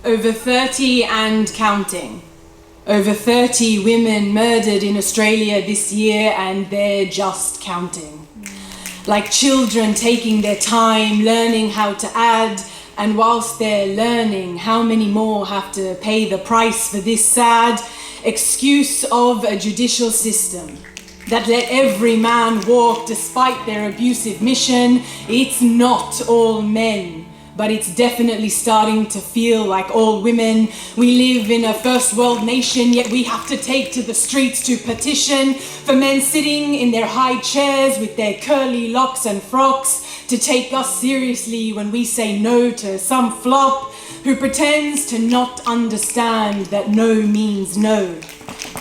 Over 30 and counting. Over 30 women murdered in Australia this year, and they're just counting. Like children taking their time, learning how to add, and whilst they're learning, how many more have to pay the price for this sad excuse of a judicial system that let every man walk despite their abusive mission? It's not all men, but it's definitely starting to feel like all women. We live in a first world nation, yet we have to take to the streets to petition for men sitting in their high chairs with their curly locks and frocks to take us seriously when we say no to some flop who pretends to not understand that no means no,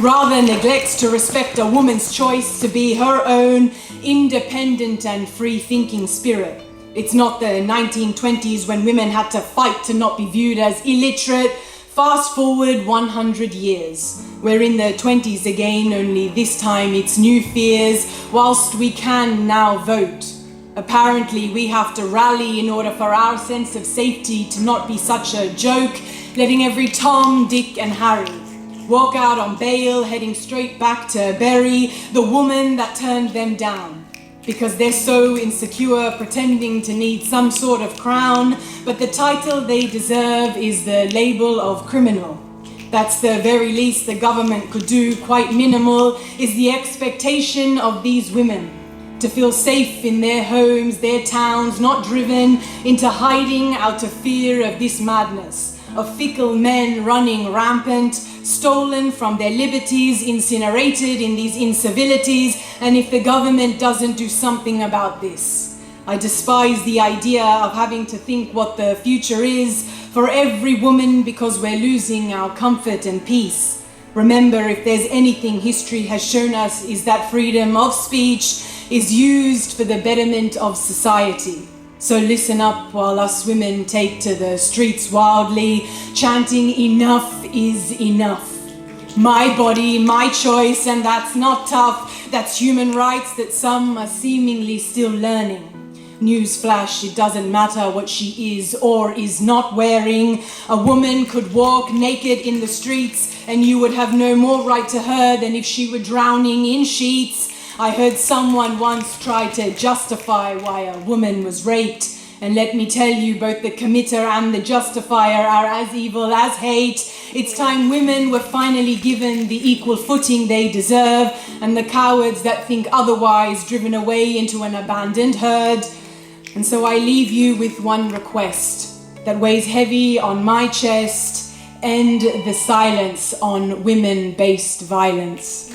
rather neglects to respect a woman's choice to be her own independent and free-thinking spirit. It's not the 1920s when women had to fight to not be viewed as illiterate. Fast forward 100 years. We're in the 20s again, only this time it's new fears, whilst we can now vote. Apparently we have to rally in order for our sense of safety to not be such a joke, letting every Tom, Dick and Harry walk out on bail, heading straight back to bury the woman that turned them down. Because they're so insecure, pretending to need some sort of crown, but the title they deserve is the label of criminal. That's the very least the government could do, quite minimal, is the expectation of these women to feel safe in their homes, their towns, not driven into hiding out of fear of this madness, of fickle men running rampant, stolen from their liberties, incinerated in these incivilities, and if the government doesn't do something about this. I despise the idea of having to think what the future is for every woman because we're losing our comfort and peace. Remember, if there's anything history has shown us is that freedom of speech is used for the betterment of society. So listen up while us women take to the streets wildly, chanting enough is enough. My body, my choice, and that's not tough. That's human rights that some are seemingly still learning. Newsflash, it doesn't matter what she is or is not wearing. A woman could walk naked in the streets and you would have no more right to her than if she were drowning in sheets. I heard someone once try to justify why a woman was raped, and let me tell you, both the committer and the justifier are as evil as hate. It's time women were finally given the equal footing they deserve, and the cowards that think otherwise driven away into an abandoned herd. And so I leave you with one request that weighs heavy on my chest: end the silence on women-based violence.